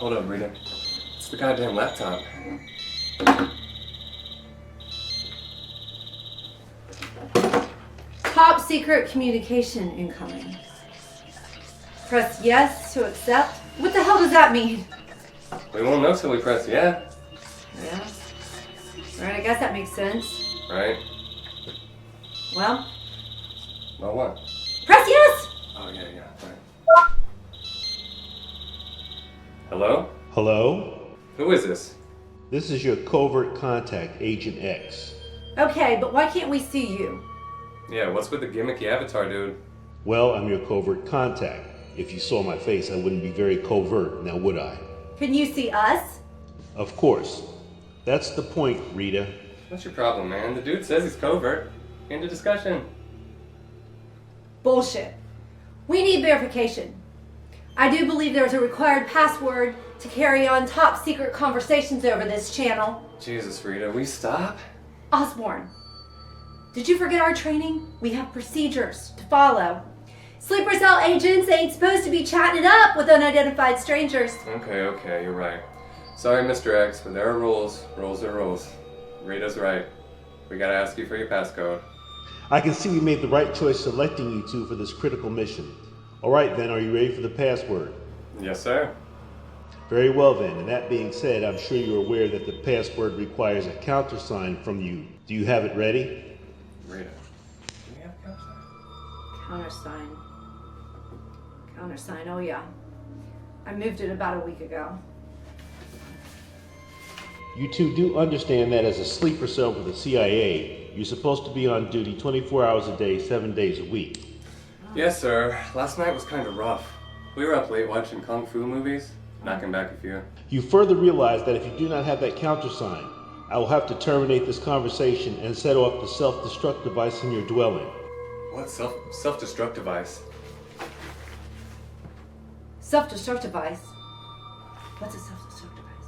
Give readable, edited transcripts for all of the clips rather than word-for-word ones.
Hold up, Rita. It's the goddamn laptop. Top secret communication incoming. Press yes to accept. What the hell does that mean? We won't know till we press yeah. Yeah. Alright, I guess that makes sense. Right? Well, Well, what? press yes! Oh, yeah, right. Hello? Hello? Who is this? This is your covert contact, Agent X. Okay, but why can't we see you? Yeah, what's with the gimmicky avatar, dude? Well, I'm your covert contact. If you saw my face, I wouldn't be very covert, now would I? Can you see us? Of course. That's the point, Rita. What's your problem, man? The dude says he's covert. End of discussion. Bullshit. We need verification. I do believe there's a required password to carry on top secret conversations over this channel. Jesus, Rita, we stop? Osborne, did you forget our training? We have procedures to follow. Sleeper cell agents ain't supposed to be chatting it up with unidentified strangers. Okay, you're right. Sorry, Mr. X, but there are rules. Rules are rules. Rita's right. We gotta ask you for your passcode. I can see we made the right choice selecting you two for this critical mission. Alright then, are you ready for the password? Yes, sir. Very well then, and that being said, I'm sure you're aware that the password requires a countersign from you. Do you have it ready? Rita, do we have a countersign? Countersign, oh yeah. I moved it about a week ago. You two do understand that as a sleeper cell for the CIA, you're supposed to be on duty 24 hours a day, 7 days a week. Yes, sir. Last night was kind of rough. We were up late watching kung fu movies, knocking back a few. You further realize that if you do not have that countersign, I will have to terminate this conversation and set off the self-destruct device in your dwelling. What self-destruct device? Self-destruct device? What's a self-destruct device?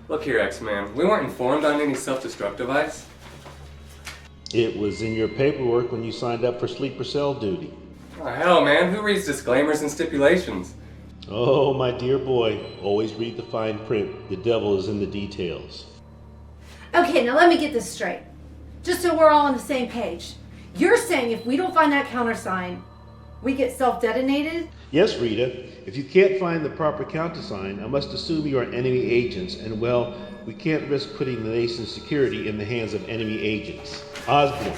Look here, X-Man. We weren't informed on any self-destruct device. It was in your paperwork when you signed up for sleeper cell duty. Oh, hell, man. Who reads disclaimers and stipulations? Oh, my dear boy, always read the fine print. The devil is in the details. Okay, now let me get this straight. Just so we're all on the same page. You're saying if we don't find that countersign, we get self-detonated? Yes, Rita. If you can't find the proper countersign, I must assume you are enemy agents, and well, we can't risk putting the nation's security in the hands of enemy agents. Osborne,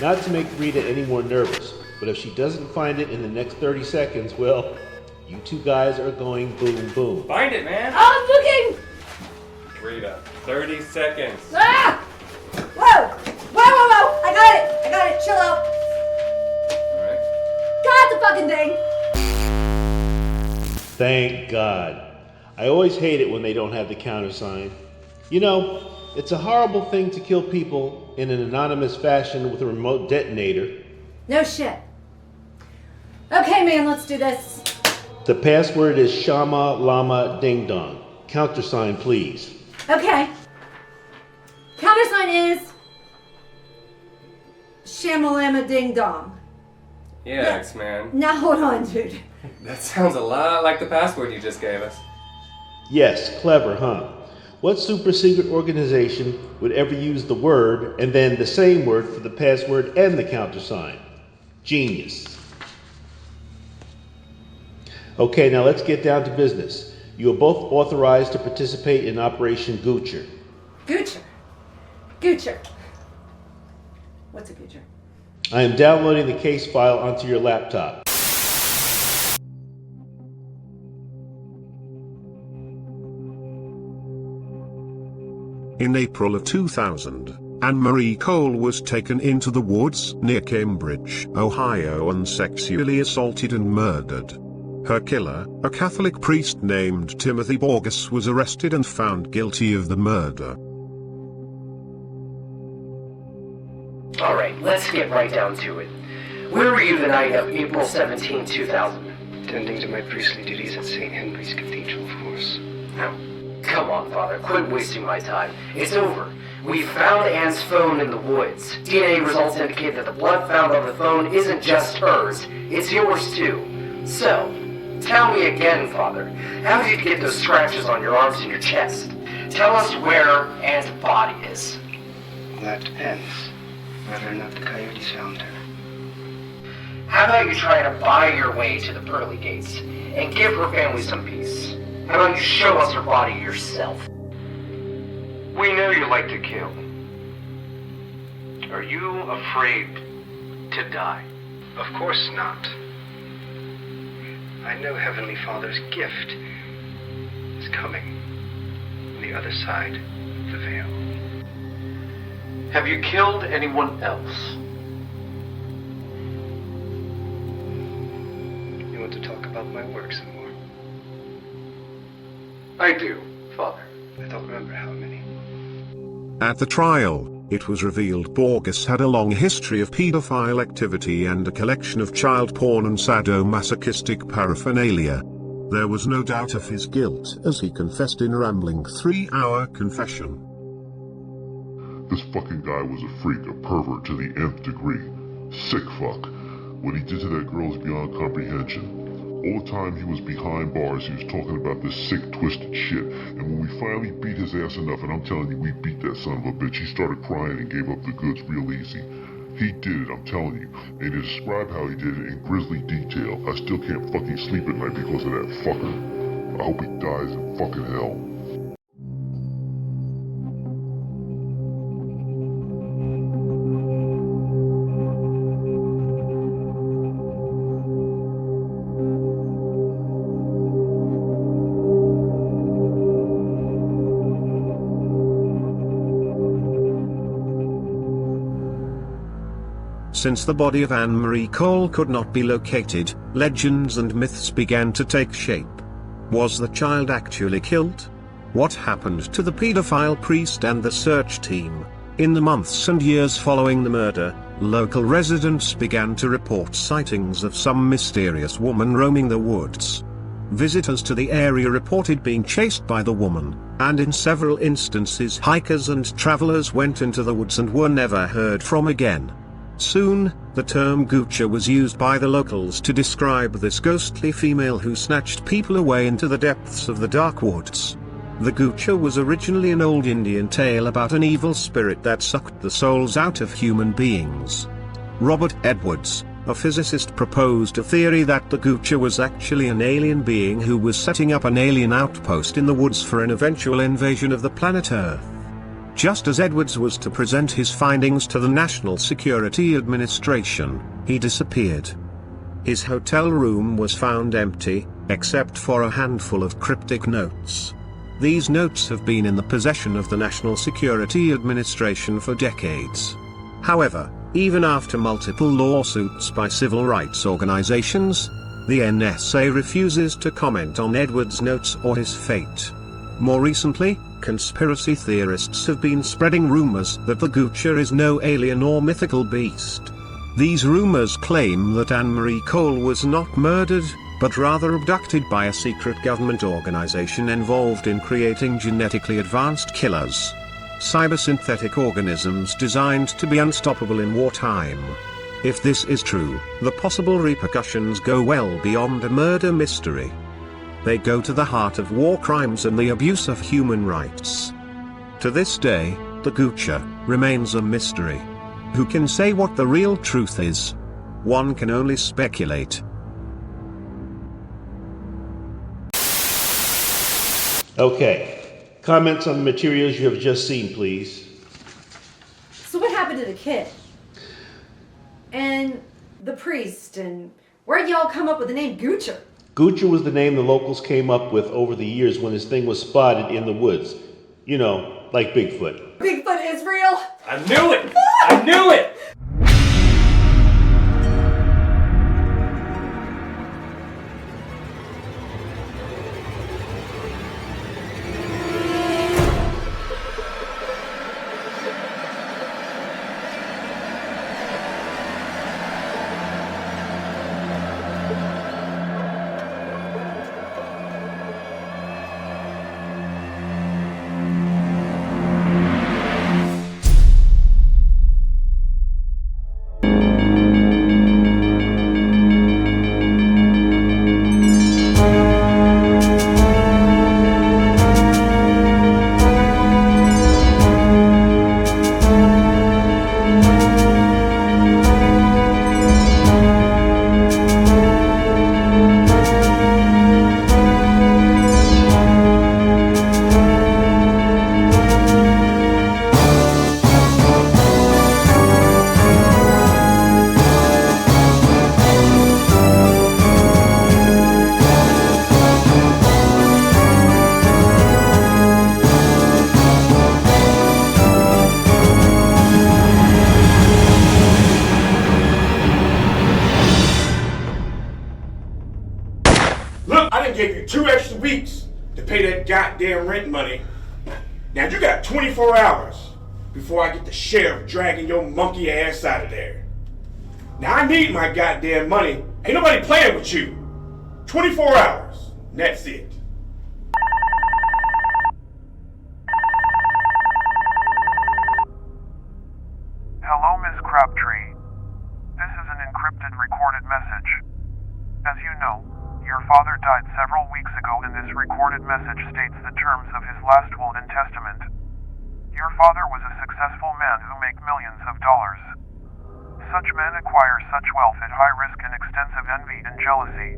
not to make Rita any more nervous, but if she doesn't find it in the next 30 seconds, well, you two guys are going boom boom. Find it, man! Oh, I'm looking! Rita, 30 seconds. Ah! Whoa! Whoa! I got it! Chill out. Alright. Got the fucking thing! Thank God. I always hate it when they don't have the countersign. You know, it's a horrible thing to kill people in an anonymous fashion with a remote detonator. No shit. Okay, man, let's do this. The password is Shama Lama Ding Dong. Countersign, please. Okay. Countersign is Shamalama Ding Dong. Yeah, Yeah. X-Man. Now hold on, dude. That sounds a lot like the password you just gave us. Yes, clever, huh? What super secret organization would ever use the word and then the same word for the password and the countersign? Genius. Okay, now let's get down to business. You are both authorized to participate in Operation Goocher. Goocher. What's a Goocher? I am downloading the case file onto your laptop. In April of 2000, Anne-Marie Cole was taken into the woods near Cambridge, Ohio and sexually assaulted and murdered. Her killer, a Catholic priest named Timothy Borges, was arrested and found guilty of the murder. Alright, let's get right down to it. Where were you the night of April 17, 2000? Attending to my priestly duties at St. Henry's Cathedral, of course. Now, come on, Father, quit wasting my time. It's over. We found Anne's phone in the woods. DNA results indicate that the blood found on the phone isn't just hers, it's yours too. So, Tell me again, Father. How did you get those scratches on your arms and your chest? Tell us where Anne's body is. Well, that depends. Whether or not the coyotes found her. How about you try to buy your way to the pearly gates and give her family some peace? How about you show us her body yourself? We know you like to kill. Are you afraid to die? Of course not. I know Heavenly Father's gift is coming on the other side of the veil. Have you killed anyone else? You want to talk about my work some more? I do, Father. I don't remember how many. At the trial, it was revealed Borges had a long history of pedophile activity and a collection of child porn and sadomasochistic paraphernalia. There was no doubt of his guilt as he confessed in a rambling 3-hour confession. This fucking guy was a freak, a pervert to the nth degree. Sick fuck. What he did to that girl is beyond comprehension. All the time he was behind bars, he was talking about this sick, twisted shit. And when we finally beat his ass enough, and I'm telling you, we beat that son of a bitch, he started crying and gave up the goods real easy. He did it, I'm telling you. And to describe how he did it in grisly detail, I still can't fucking sleep at night because of that fucker. I hope he dies in fucking hell. Since the body of Anne Marie Cole could not be located, legends and myths began to take shape. Was the child actually killed? What happened to the pedophile priest and the search team? In the months and years following the murder, local residents began to report sightings of some mysterious woman roaming the woods. Visitors to the area reported being chased by the woman, and in several instances hikers and travelers went into the woods and were never heard from again. Soon, the term Goocher was used by the locals to describe this ghostly female who snatched people away into the depths of the dark woods. The Goocher was originally an old Indian tale about an evil spirit that sucked the souls out of human beings. Robert Edwards, a physicist, proposed a theory that the Goocher was actually an alien being who was setting up an alien outpost in the woods for an eventual invasion of the planet Earth. Just as Edwards was to present his findings to the National Security Administration, he disappeared. His hotel room was found empty, except for a handful of cryptic notes. These notes have been in the possession of the National Security Administration for decades. However, even after multiple lawsuits by civil rights organizations, the NSA refuses to comment on Edwards' notes or his fate. More recently, conspiracy theorists have been spreading rumors that the Goocher is no alien or mythical beast. These rumors claim that Anne Marie Cole was not murdered, but rather abducted by a secret government organization involved in creating genetically advanced killers. Cybersynthetic organisms designed to be unstoppable in wartime. If this is true, the possible repercussions go well beyond a murder mystery. They go to the heart of war crimes and the abuse of human rights. To this day, the Goocher remains a mystery. Who can say what the real truth is? One can only speculate. Okay. Comments on the materials you have just seen, please. So what happened to the kid? And the priest, and where'd y'all come up with the name Goocher? Goocher was the name the locals came up with over the years when this thing was spotted in the woods. You know, like Bigfoot. Bigfoot is real? I knew it! I knew it! gave you 2 extra weeks to pay that goddamn rent money. Now you got 24 hours before I get the sheriff dragging your monkey ass out of there. Now I need my goddamn money. Ain't nobody playing with you. 24 hours. And that's it. Hello, Miss Crabtree. This is an encrypted recorded message. As you know, your father died several weeks ago, and this recorded message states the terms of his last will and testament. Your father was a successful man who made millions of dollars. Such men acquire such wealth at high risk and extensive envy and jealousy.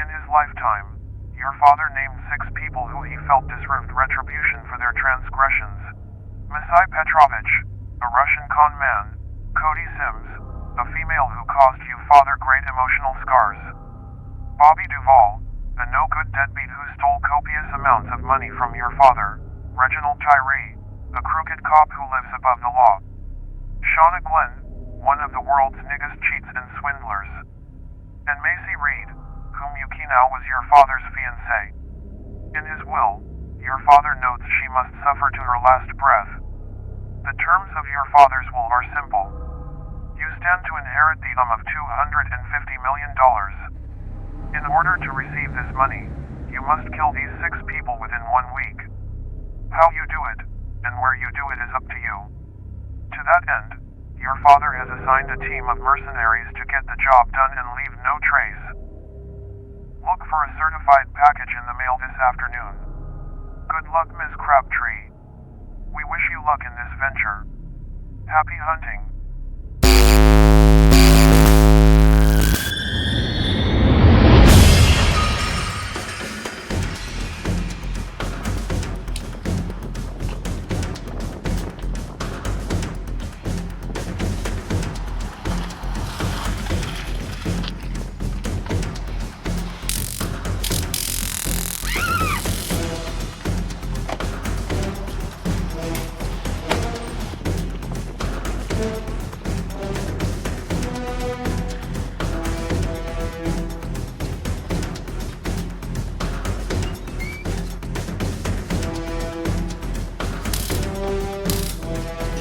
In his lifetime, your father named 6 people who he felt deserved retribution for their transgressions. Misai Petrovich, a Russian con man; Cody Sims, a female who caused you father great emotional scars; Bobby Duvall, a no-good deadbeat who stole copious amounts of money from your father; Reginald Tyree, a crooked cop who lives above the law; Shauna Glenn, one of the world's niggest cheats and swindlers; and Macy Reed, whom Yukino was your father's fiancée. In his will, your father notes she must suffer to her last breath. The terms of your father's will are simple. You stand to inherit the sum of $250 million. In order to receive this money, you must kill these 6 people within 1 week. How you do it, and where you do it is up to you. To that end, your father has assigned a team of mercenaries to get the job done and leave no trace. Look for a certified package in the mail this afternoon. Good luck, Miss Crabtree. We wish you luck in this venture. Happy hunting.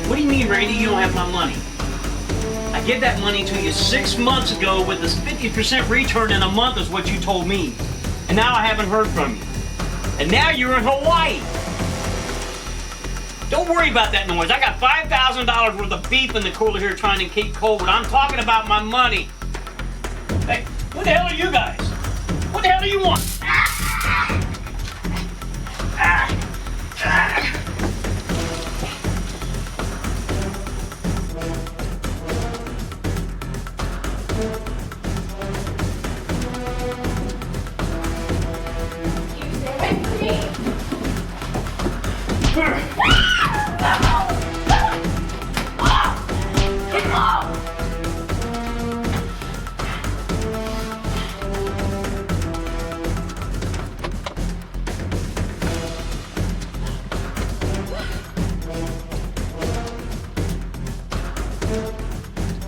What do you mean, Randy, you don't have my money? I gave that money to you 6 months ago with this 50% return in a month is what you told me. And now I haven't heard from you. And now you're in Hawaii. Don't worry about that noise. I got $5,000 worth of beef in the cooler here trying to keep cold. I'm talking about my money. Hey, who the hell are you guys? What the hell do you want?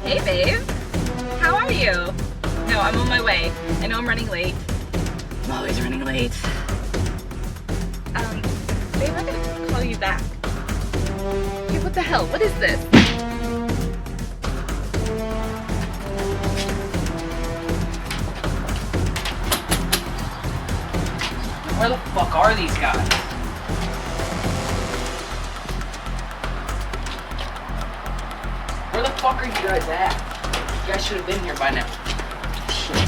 Hey babe, how are you? No, I'm on my way. I know I'm running late. I'm always running late. Babe, I'm gonna call you back. Hey, what the hell? What is this? Where the fuck are these guys? Where the fuck are you guys at? You guys should have been here by now. Shit.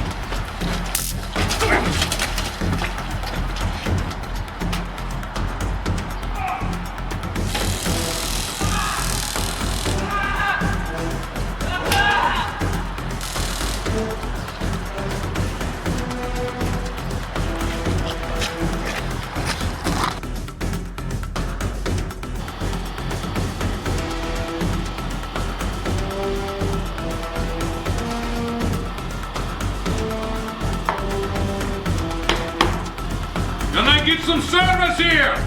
Can I get some service here?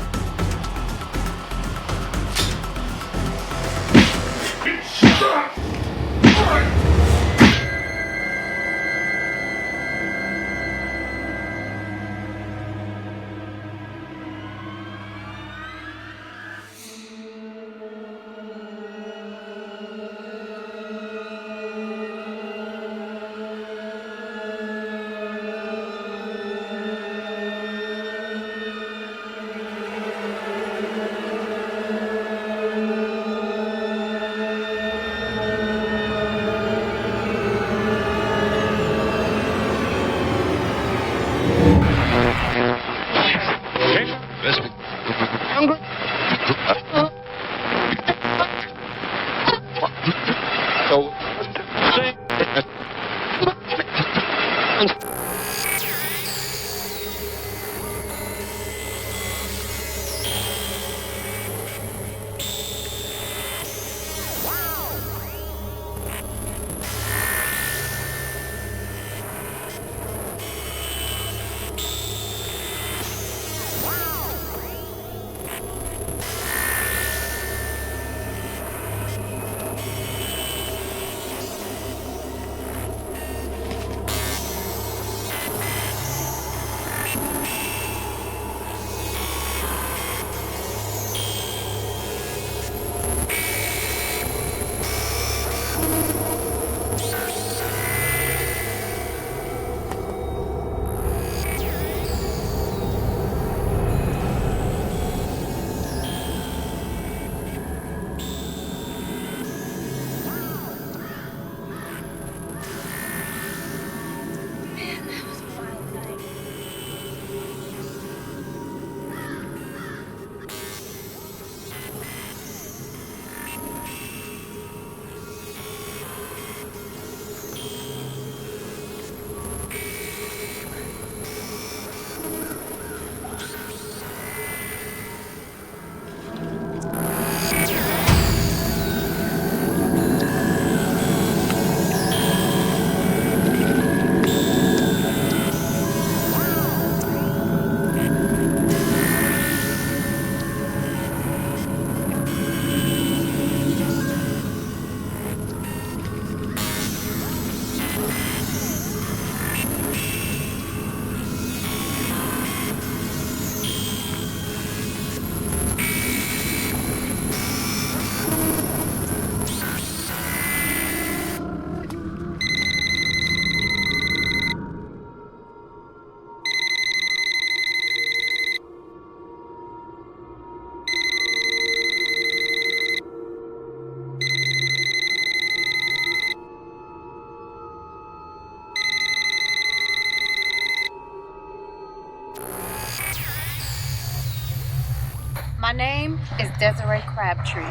My name is Desiree Crabtree.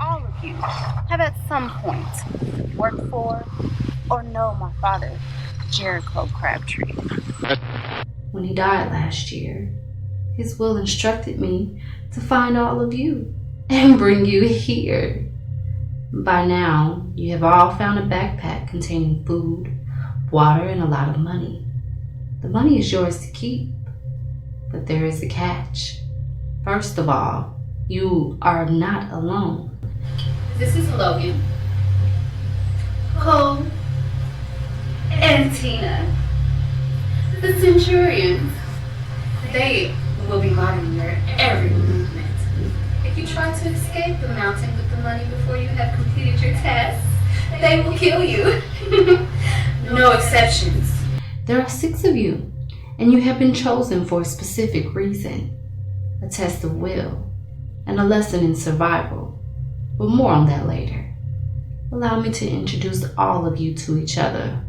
All of you have at some point worked for or know my father, Jericho Crabtree. When he died last year, his will instructed me to find all of you and bring you here. By now, you have all found a backpack containing food, water, and a lot of money. The money is yours to keep, but there is a catch. First of all, you are not alone. This is Logan, Cole, and Tina. The Centurions. They will be monitoring your every movement. If you try to escape the mountain with the money before you have completed your tasks, they will kill you. No exceptions. There are 6 of you, and you have been chosen for a specific reason. A test of will, and a lesson in survival. But more on that later. Allow me to introduce all of you to each other.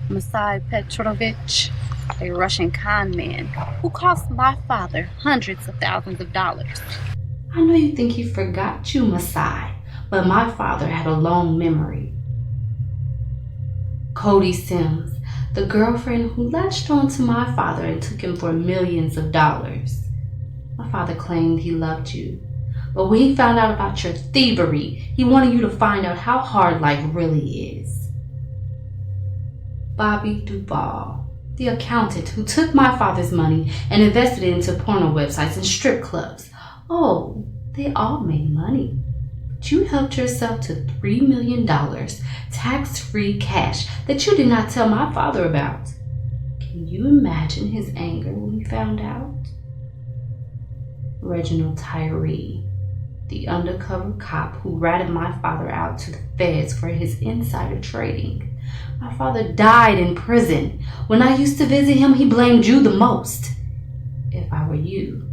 Masai Petrovich, a Russian con man who cost my father hundreds of thousands of dollars. I know you think he forgot you, Masai, but my father had a long memory. Cody Sims, the girlfriend who latched on to my father and took him for millions of dollars. My father claimed he loved you, but when he found out about your thievery, he wanted you to find out how hard life really is. Bobby Duvall, the accountant who took my father's money and invested it into porno websites and strip clubs. Oh, they all made money. But you helped yourself to $3 million tax-free cash that you did not tell my father about. Can you imagine his anger when he found out? Reginald Tyree, the undercover cop who ratted my father out to the feds for his insider trading. My father died in prison. When I used to visit him, he blamed you the most. If I were you,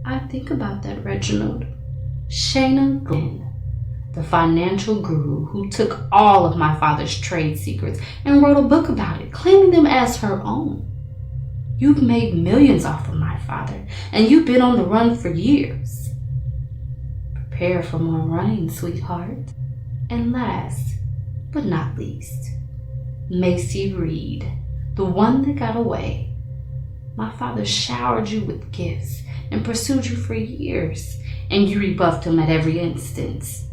I'd think about that, Reginald. Shayna Glenn, the financial guru who took all of my father's trade secrets and wrote a book about it, claiming them as her own. You've made millions off of my father, and you've been on the run for years. Prepare for more running, sweetheart. And last, but not least, Macy Reed, the one that got away. My father showered you with gifts and pursued you for years, and you rebuffed him at every instance.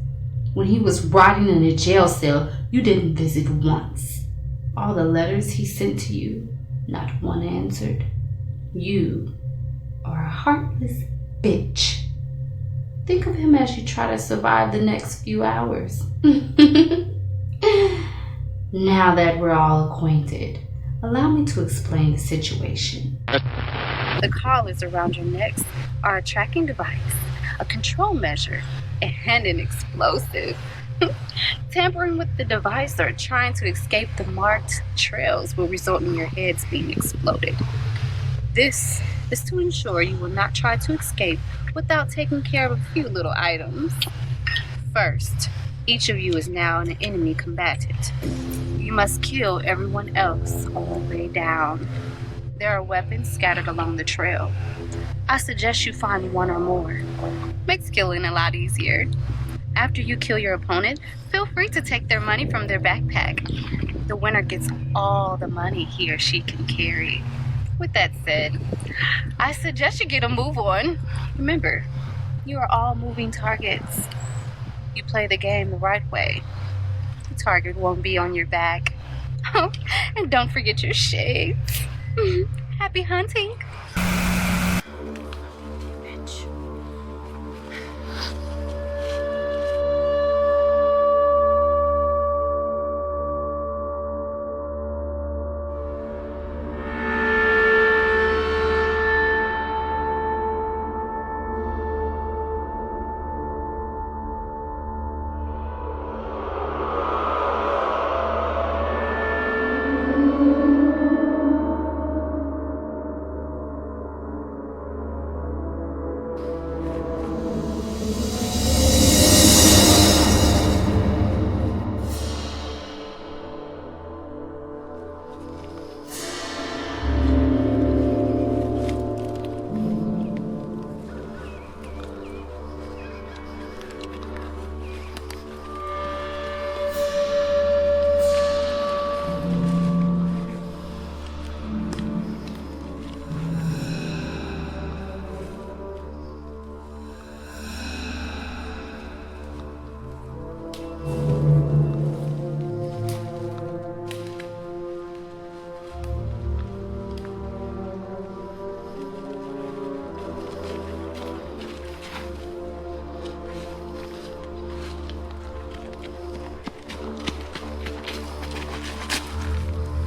When he was rotting in a jail cell, you didn't visit once. All the letters he sent to you, not one answered. You are a heartless bitch. Think of him as you try to survive the next few hours. Now that we're all acquainted, allow me to explain the situation. The collars around your necks are a tracking device, a control measure, and an explosive. Tampering with the device or trying to escape the marked trails will result in your heads being exploded. This is to ensure you will not try to escape without taking care of a few little items. First, each of you is now an enemy combatant. You must kill everyone else on the way down. There are weapons scattered along the trail. I suggest you find one or more. Makes killing a lot easier. After you kill your opponent, feel free to take their money from their backpack. The winner gets all the money he or she can carry. With that said, I suggest you get a move on. Remember, you are all moving targets. You play the game the right way, the target won't be on your back. Oh, and don't forget your shades. Happy hunting.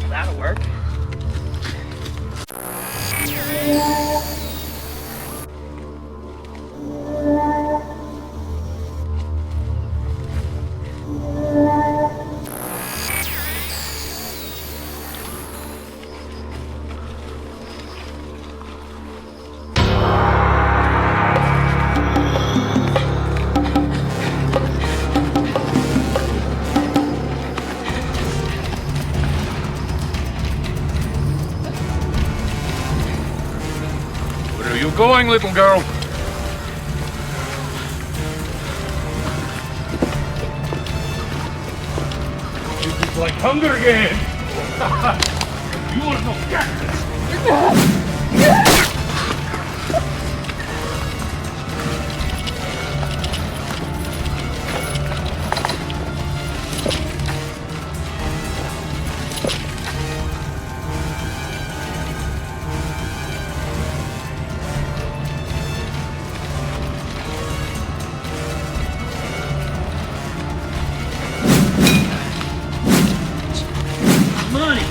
That'll work. Where are you going, little girl? You look like Hunger Games. You want no Money!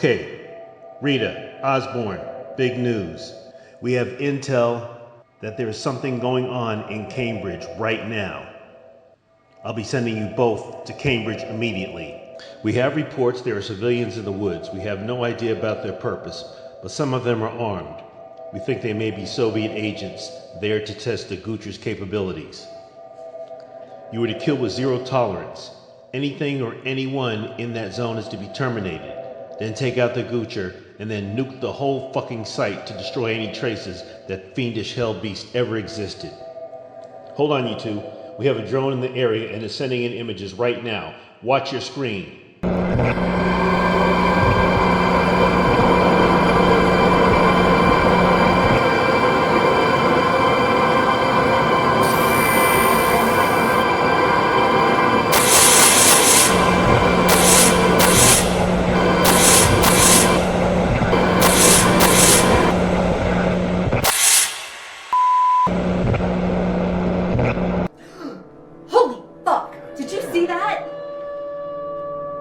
Okay, Rita, Osborne, big news. We have intel that there is something going on in Cambridge right now. I'll be sending you both to Cambridge immediately. We have reports there are civilians in the woods. We have no idea about their purpose, but some of them are armed. We think they may be Soviet agents there to test the Goocher's capabilities. You are to kill with zero tolerance. Anything or anyone in that zone is to be terminated. Then take out the Goocher and then nuke the whole fucking site to destroy any traces that fiendish hell beast ever existed. Hold on, you two. We have a drone in the area and is sending in images right now. Watch your screen.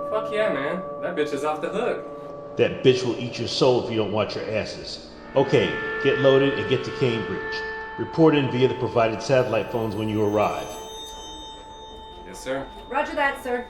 Fuck yeah, man. That bitch is off the hook. That bitch will eat your soul if you don't watch your asses. Okay, get loaded and get to Cambridge. Report in via the provided satellite phones when you arrive. Yes, sir. Roger that, sir.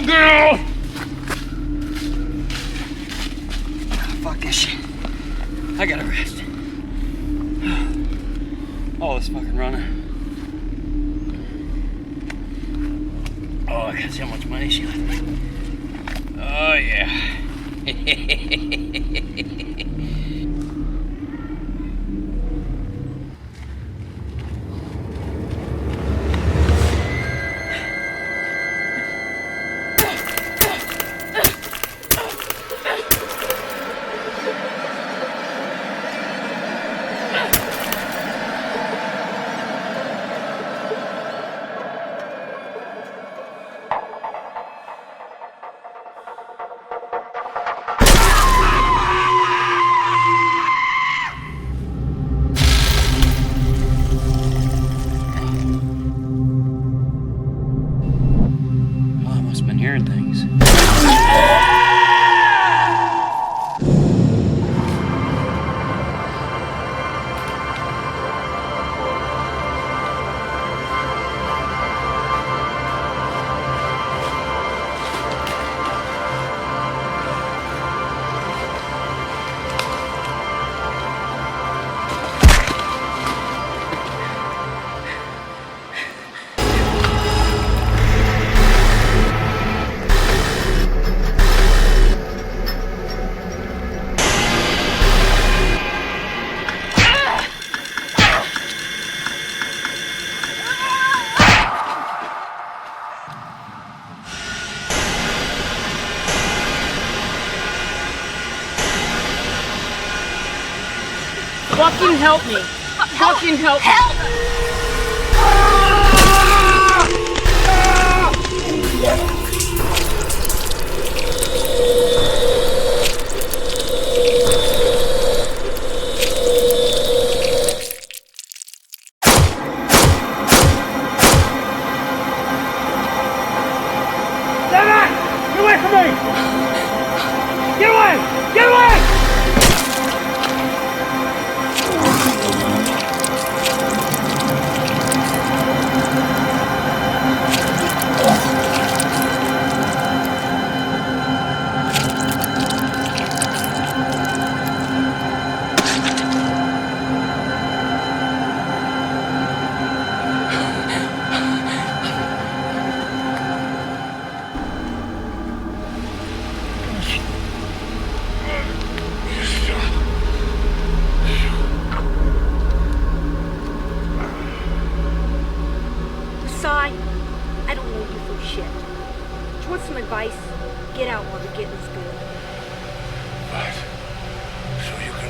Girl! Fuck this shit. I gotta rest. All this fucking running. Oh, I gotta see how much money she left me. Oh, yeah. Things. Fucking help me! Fucking help me! Stand back! Get away from me!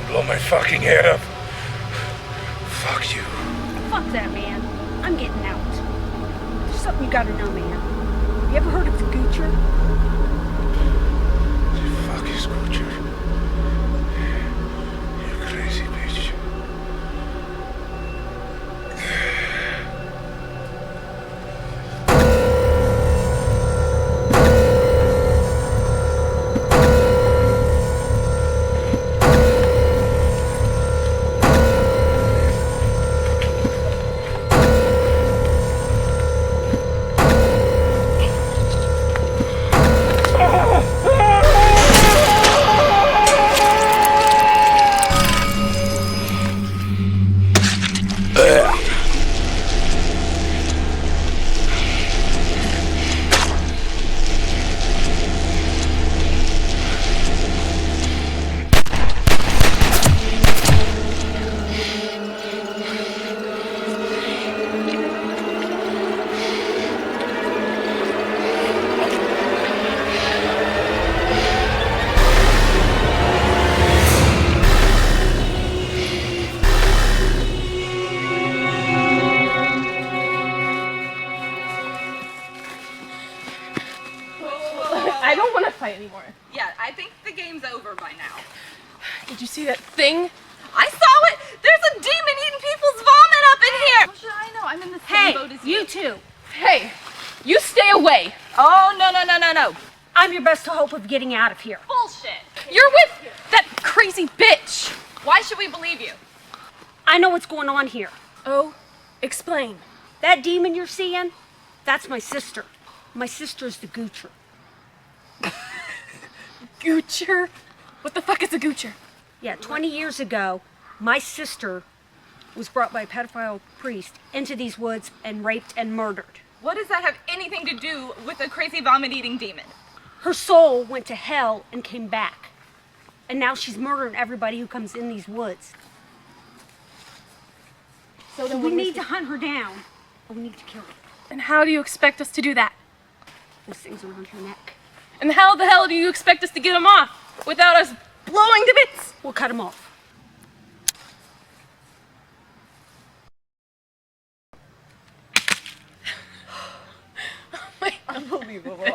blow my fucking head up. Fuck you. Fuck that, man. I'm getting out. There's something you gotta know, man. You ever heard of the Goocher? Fuck is Goocher? You crazy bitch. I don't want to fight anymore. Yeah, I think the game's over by now. Did you see that thing? I saw it! There's a demon eating people's vomit up in here! How should I know? I'm in the same boat as you. You too. Hey, you stay away. Oh, no. I'm your best hope of getting out of here. Bullshit. You're with that crazy bitch. Why should we believe you? I know what's going on here. Oh, explain. That demon you're seeing, that's my sister. My sister's the Goocher. Goocher? What the fuck is a Goocher? Yeah, 20 years ago, my sister was brought by a pedophile priest into these woods and raped and murdered. What does that have anything to do with a crazy vomit-eating demon? Her soul went to hell and came back. And now she's murdering everybody who comes in these woods. So we need to hunt her down. And we need to kill her. And how do you expect us to do that? Those things around her neck. And how the hell do you expect us to get them off without us blowing to bits? We'll cut them off. Unbelievable.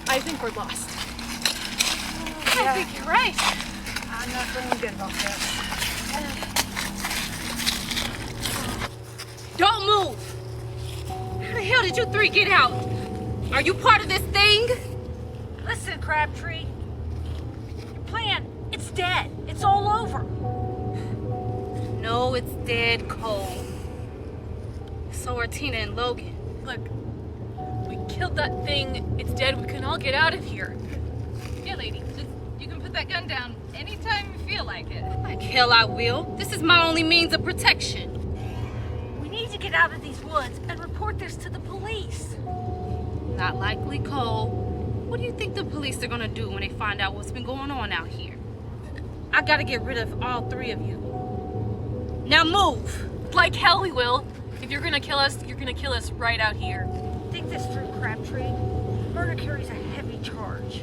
I think we're lost. I think you're right. I'm not feeling good about this. Don't move! How the hell did you three get out? Are you part of this thing? Listen, Crabtree. Your plan, it's dead. It's all over. No, it's dead, Cole. So are Tina and Logan. Look, we killed that thing. It's dead. We can all get out of here. Yeah, lady. You can put that gun down anytime you feel like it. Like hell I will. This is my only means of protection. We need to get out of these woods and report this to the police. Not likely, Cole. What do you think the police are gonna do when they find out what's been going on out here? I gotta get rid of all three of you. Now move! Like hell we will. If you're gonna kill us, you're gonna kill us right out here. Think this through, Crabtree. Murder carries a heavy charge.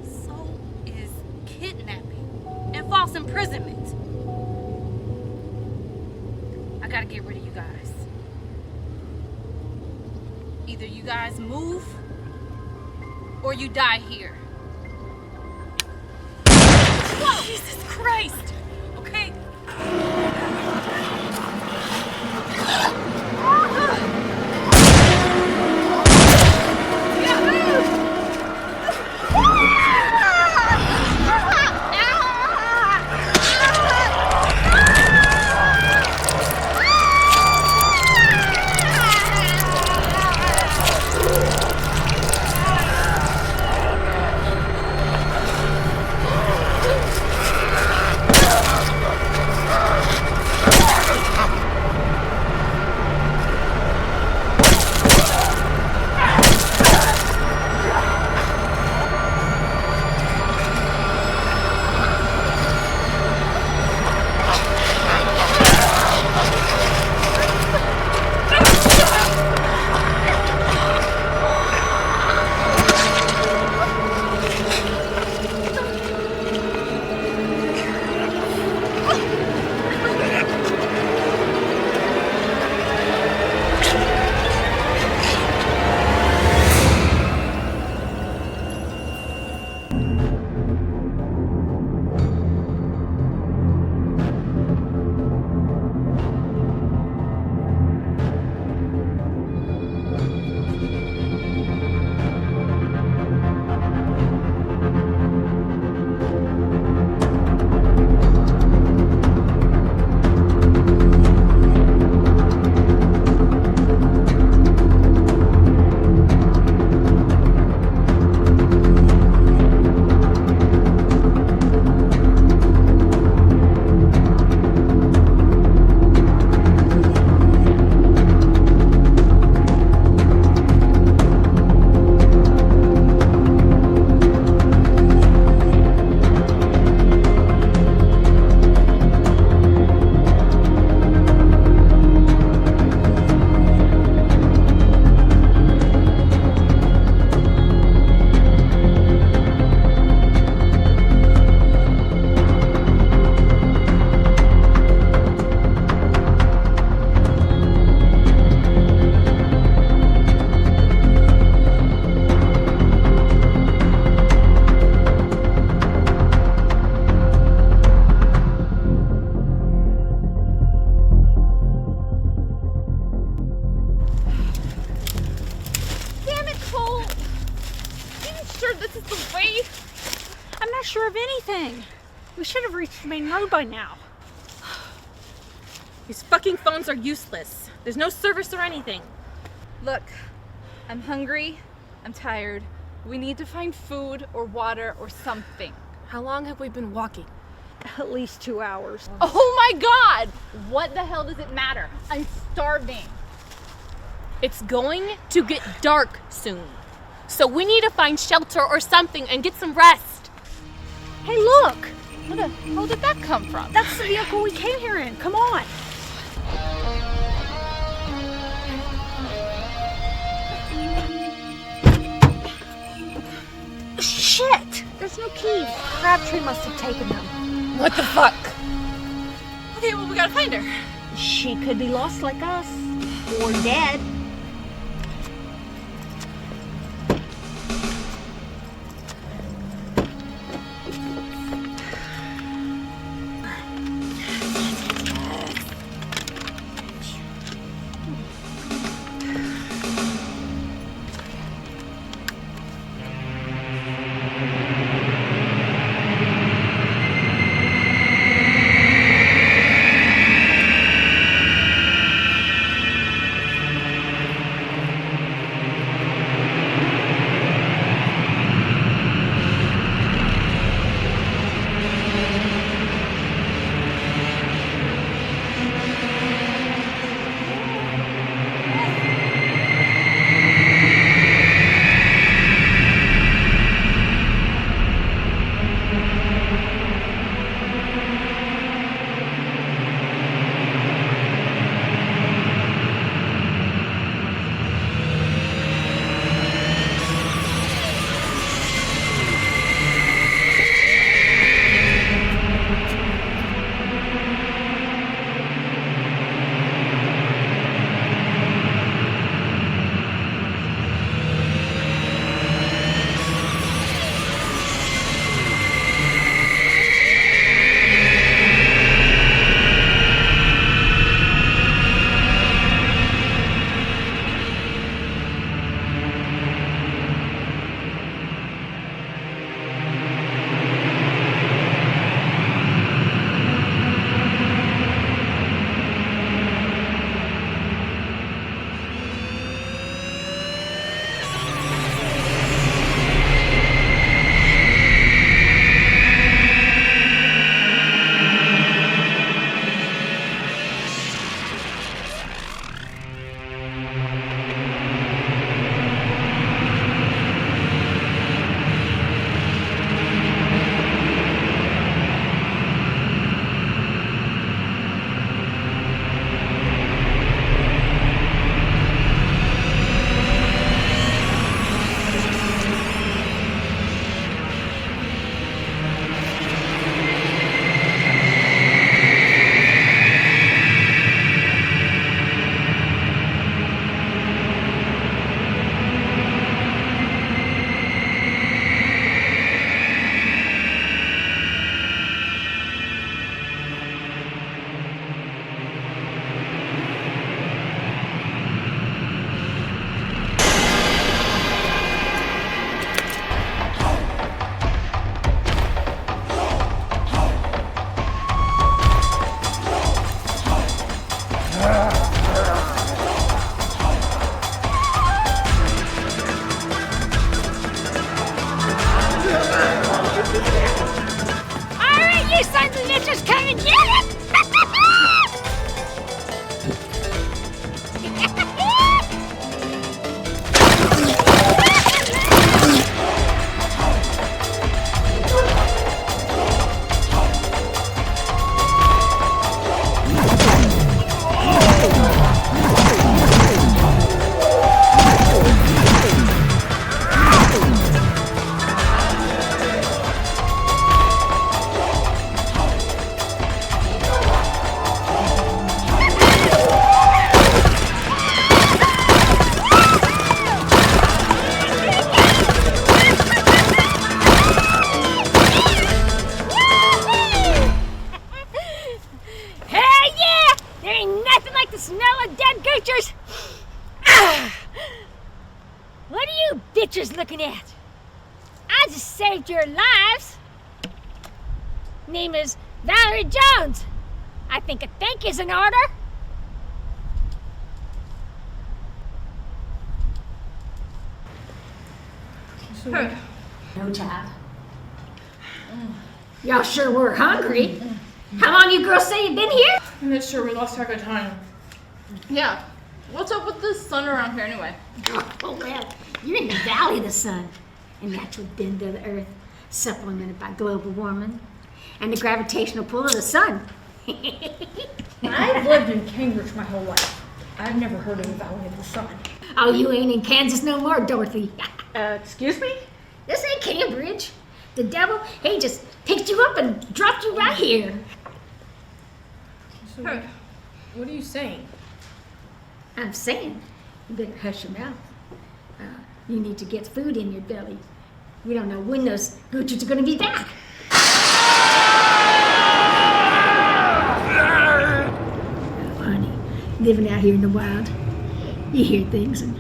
So is kidnapping and false imprisonment. I gotta get rid of you guys. Either you guys move or you die here. Whoa! Jesus Christ! Okay. sure this is the way? I'm not sure of anything. We should have reached the main road by now. These fucking phones are useless. There's no service or anything. Look, I'm hungry. I'm tired. We need to find food or water or something. How long have we been walking? At least 2 hours. Oh my God! What the hell does it matter? I'm starving. It's going to get dark soon. So we need to find shelter or something and get some rest. Hey, look! Where the hell did that come from? That's the vehicle we came here in. Come on. Shit! There's no keys. Crabtree must have taken them. What the fuck? Okay, well, we gotta find her. She could be lost like us. Or dead. What are you bitches looking at? I just saved your lives. Name is Valerie Jones. I think a thank you's in order. No, child. Y'all sure were hungry. How long you girls say you've been here? I'm not sure, we lost track of time. Yeah. What's up with the sun around here anyway? Oh, well, you're in the Valley of the Sun, a natural bend of the Earth, supplemented by global warming and the gravitational pull of the sun. I've lived in Cambridge my whole life. I've never heard of the Valley of the Sun. Oh, you ain't in Kansas no more, Dorothy. Excuse me? This ain't Cambridge. The devil, he just picked you up and dropped you right here. So, what are you saying? I'm saying, you better hush your mouth. You need to get food in your belly. We don't know when those goochers are going to be back. Oh, honey, living out here in the wild, you hear things, and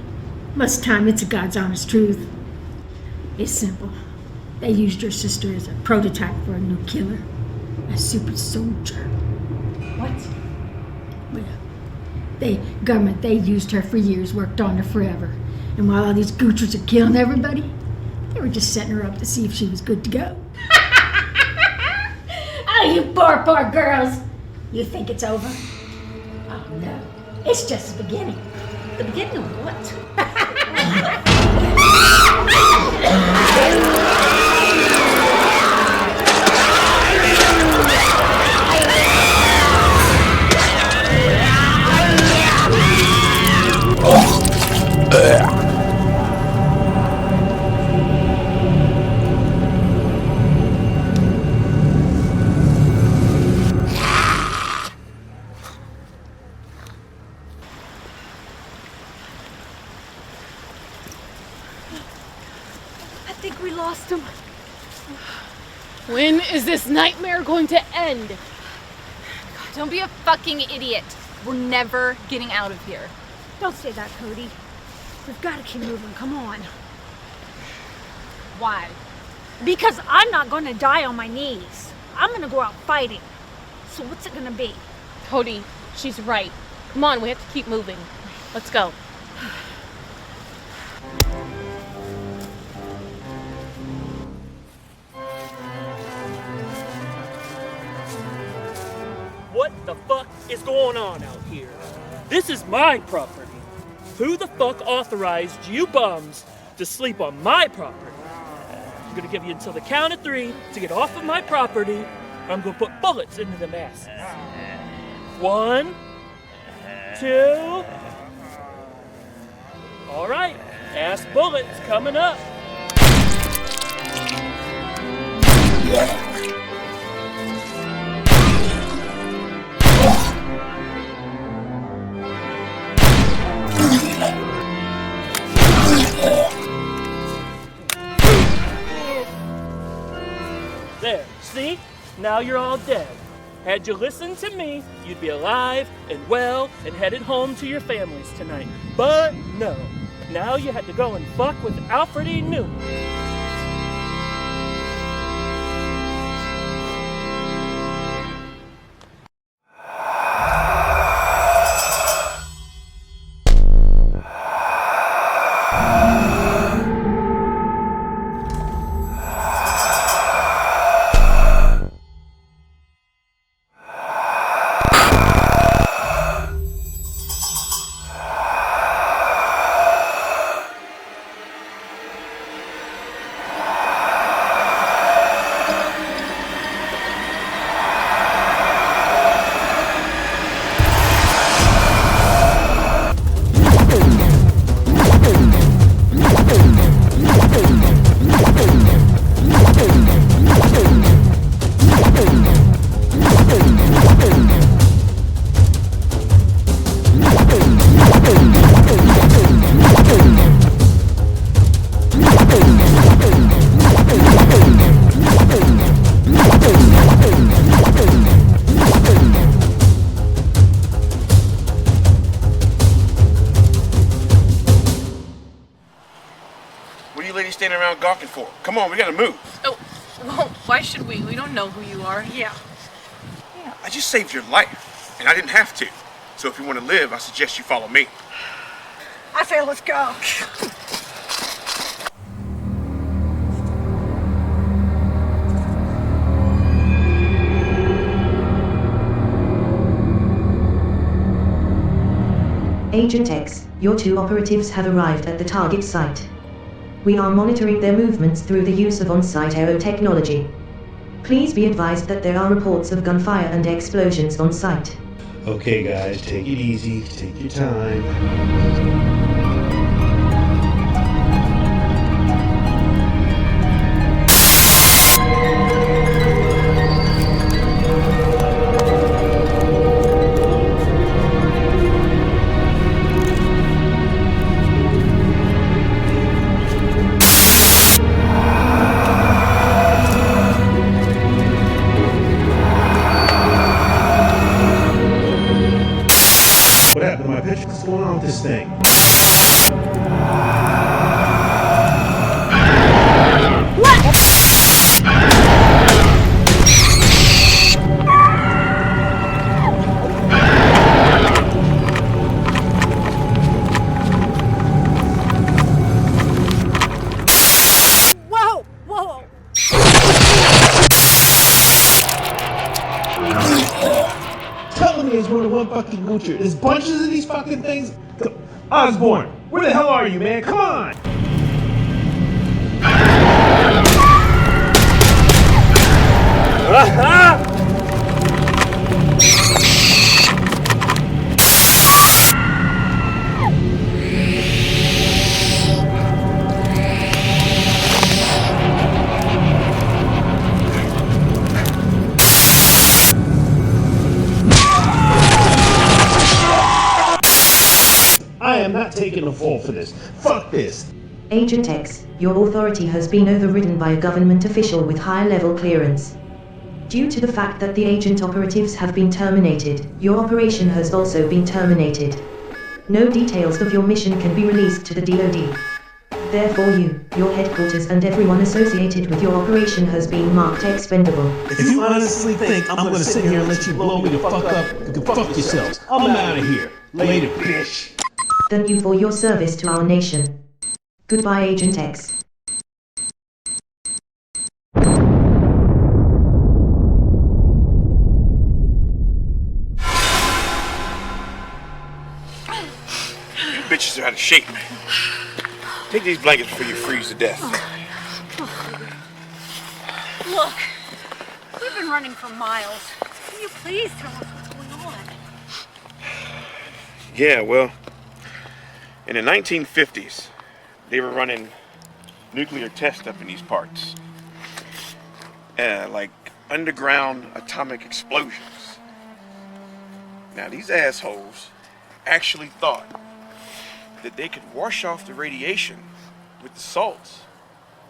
most of the time it's a God's honest truth. It's simple. They used your sister as a prototype for a new killer, a super soldier. What? Well, the government, they used her for years, worked on her forever. And while all these goochers are killing everybody, they were just setting her up to see if she was good to go. Oh, you poor girls. You think it's over? Oh, no. It's just the beginning. The beginning of what? I think we lost him. When is this nightmare going to end? Don't be a fucking idiot. We're never getting out of here. Don't say that, Cody. We've got to keep moving. Come on. Why? Because I'm not going to die on my knees. I'm going to go out fighting. So what's it going to be? Cody, she's right. Come on, we have to keep moving. Let's go. What the fuck is going on out here? This is my property. Who the fuck authorized you bums to sleep on my property? I'm gonna give you until the count of 3 to get off of my property, or I'm gonna put bullets into them asses. 1, 2. All right, ass bullets coming up. There, see? Now you're all dead. Had you listened to me, you'd be alive and well and headed home to your families tonight. But no, now you had to go and fuck with Alfred E. Newman. are you ladies standing around gawking for? Come on, we gotta move. Oh, well, why should we? We don't know who you are. Yeah. I just saved your life, and I didn't have to. So if you want to live, I suggest you follow me. I say let's go. Agent X, your 2 operatives have arrived at the target site. We are monitoring their movements through the use of on-site aero technology. Please be advised that there are reports of gunfire and explosions on site. Okay guys, take it easy, take your time. What happened to my picture? What's going on with this thing? Whoa! Whoa! Telling me it's more than one fucking Goocher. There's bunches of these fucking things. Osborne, where the hell are you, man? Come on! I am not taking the fall for this. Fuck this. Agent X, your authority has been overridden by a government official with high-level clearance. Due to the fact that the agent operatives have been terminated, your operation has also been terminated. No details of your mission can be released to the DoD. Therefore you, your headquarters and everyone associated with your operation has been marked expendable. If you honestly think I'm gonna sit here and let you blow me the fuck up, you can fuck yourselves. I'm out of here. Later, bitch. Thank you for your service to our nation. Goodbye, Agent X. You bitches are out of shape. Take these blankets before you freeze to death. Look, we've been running for miles. Can you please tell us what's going on? Yeah, well, in the 1950s, they were running nuclear tests up in these parts. Like underground atomic explosions. Now, these assholes actually thought that they could wash off the radiation with the salts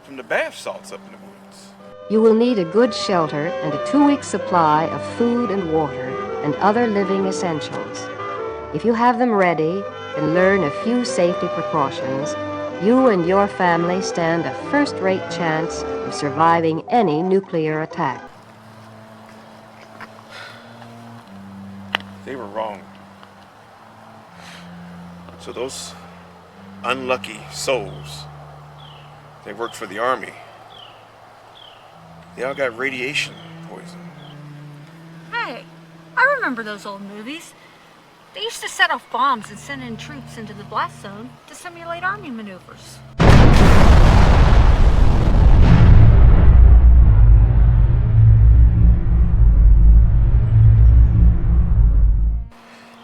from the bath salts up in the woods. You will need a good shelter and a 2-week supply of food and water and other living essentials. If you have them ready and learn a few safety precautions, you and your family stand a first-rate chance of surviving any nuclear attack. They were wrong. So those unlucky souls, they worked for the army. They all got radiation poison. Hey, I remember those old movies. They used to set off bombs and send in troops into the blast zone to simulate army maneuvers.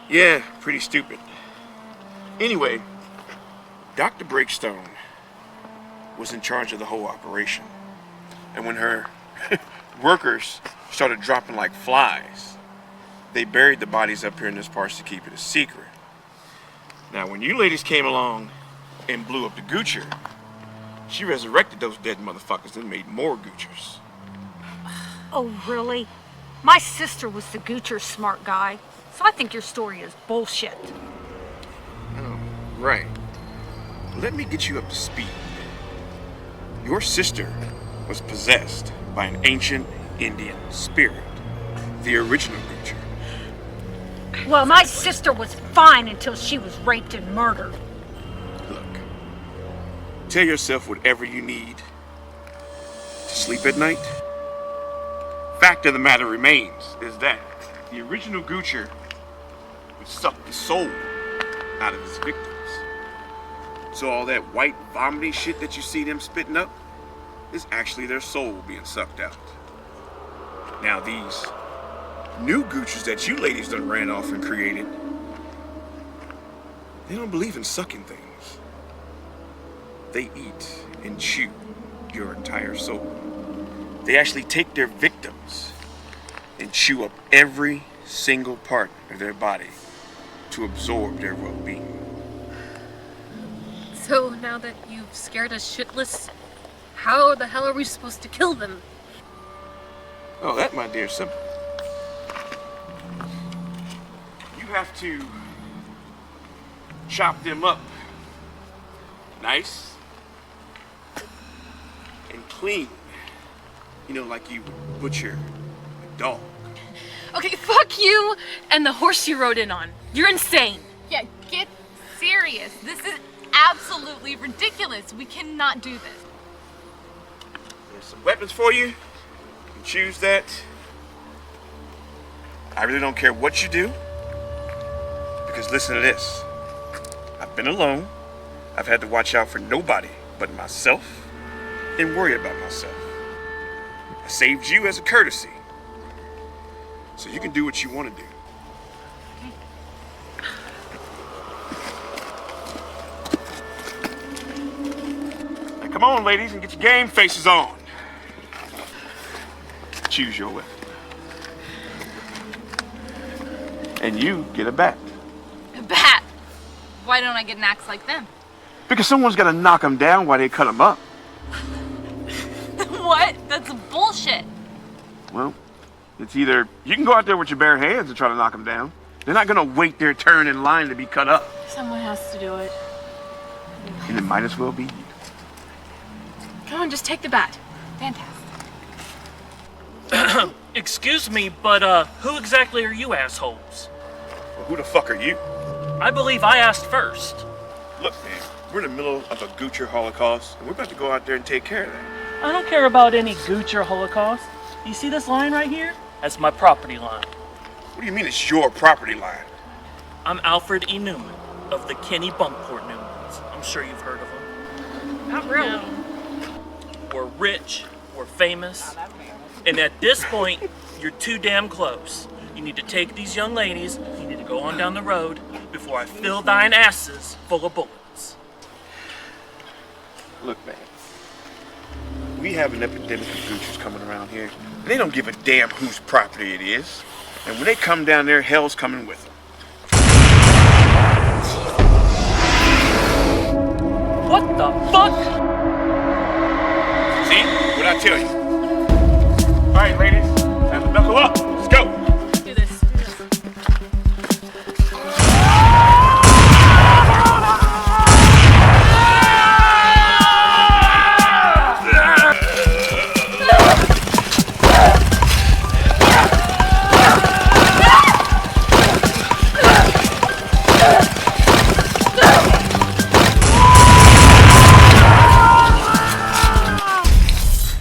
Yeah, pretty stupid. Anyway, Dr. Breakstone was in charge of the whole operation. And when her workers started dropping like flies, they buried the bodies up here in this parts to keep it a secret. Now, when you ladies came along and blew up the Goocher, she resurrected those dead motherfuckers and made more Goochers. Oh, really? My sister was the Goocher smart guy, so I think your story is bullshit. Oh, right. Let me get you up to speed. Your sister was possessed by an ancient Indian spirit, the original Goocher. Well, my sister was fine until she was raped and murdered. Look, tell yourself whatever you need to sleep at night. Fact of the matter remains is that the original Goocher would suck the soul out of his victims. So all that white vomity shit that you see them spitting up is actually their soul being sucked out. Now these new Goochers that you ladies done ran off and created, they don't believe in sucking things. They eat and chew your entire soul. They actually take their victims and chew up every single part of their body to absorb their well-being. So now that you've scared us shitless, how the hell are we supposed to kill them? Oh, that, my dear, simple. You have to chop them up nice and clean. You know, like you would butcher a dog. Okay, fuck you and the horse you rode in on. You're insane. Yeah, get serious. This is absolutely ridiculous. We cannot do this. There's some weapons for you. You can choose that. I really don't care what you do. Because listen to this. I've been alone. I've had to watch out for nobody but myself and worry about myself. I saved you as a courtesy. So you can do what you want to do. Now come on, ladies, and get your game faces on. Choose your weapon. And you get a bat. A bat? Why don't I get an axe like them? Because someone's got to knock them down while they cut them up. What? That's bullshit. Well, it's either you can go out there with your bare hands and try to knock them down. They're not going to wait their turn in line to be cut up. Someone has to do it. And it might as well be you. Come on, just take the bat. Fantastic. Excuse me, but who exactly are you assholes? Well, who the fuck are you? I believe I asked first. Look, man, we're in the middle of a Goocher Holocaust, and we're about to go out there and take care of that. I don't care about any Goocher Holocaust. You see this line right here? That's my property line. What do you mean it's your property line? I'm Alfred E. Newman of the Kenny Bunkport Newmans. I'm sure you've heard of them. Not really. We're rich, we're famous, and at this point, you're too damn close. You need to take these young ladies, you need to go on down the road before I fill thine asses full of bullets. Look, man, we have an epidemic of Goochers coming around here. And they don't give a damn whose property it is. And when they come down there, hell's coming with them. What the fuck? See? What'd I tell you? All right, ladies, time to knuckle up. Let's go. Do this.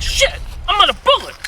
Shit! I'm out of bullets!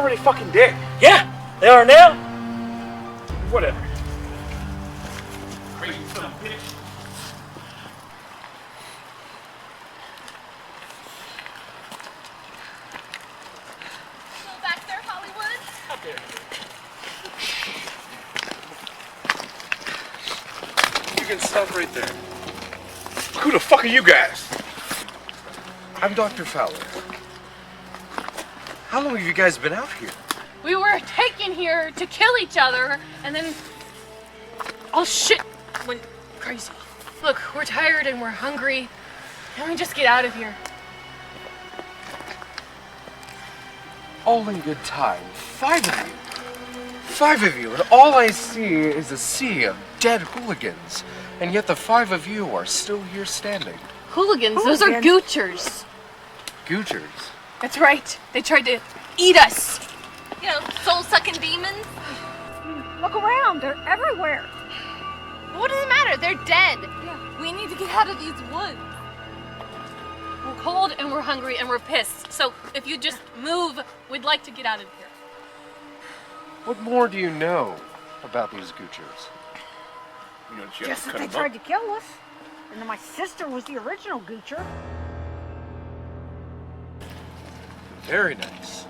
already fucking dead. Yeah, they are now. Whatever. Crazy son of a bitch. Still back there, Hollywood? Up there. You can stop right there. Who the fuck are you guys? I'm Dr. Fowler. How long have you guys been out here? We were taken here to kill each other, and then all shit went crazy. Look, we're tired and we're hungry. Can we just get out of here? All in good time. 5 of you. 5 of you, and all I see is a sea of dead hooligans. And yet the 5 of you are still here standing. Hooligans? Those are goochers. Goochers? That's right. They tried to eat us. You know, soul-sucking demons. Look around, they're everywhere. What does it matter? They're dead. Yeah. We need to get out of these woods. We're cold and we're hungry and we're pissed. So if you just move, we'd like to get out of here. What more do you know about these goochers? You know, Just that they tried to kill us. And then my sister was the original goocher. Very nice.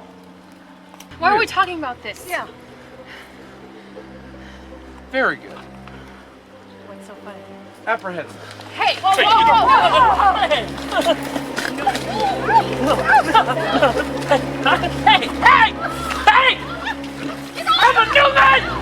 Why are we talking about this? Yeah. Very good. What's so funny? Apprehensive. Hey! Whoa, Hey! Hey! Hey! I'm a new man!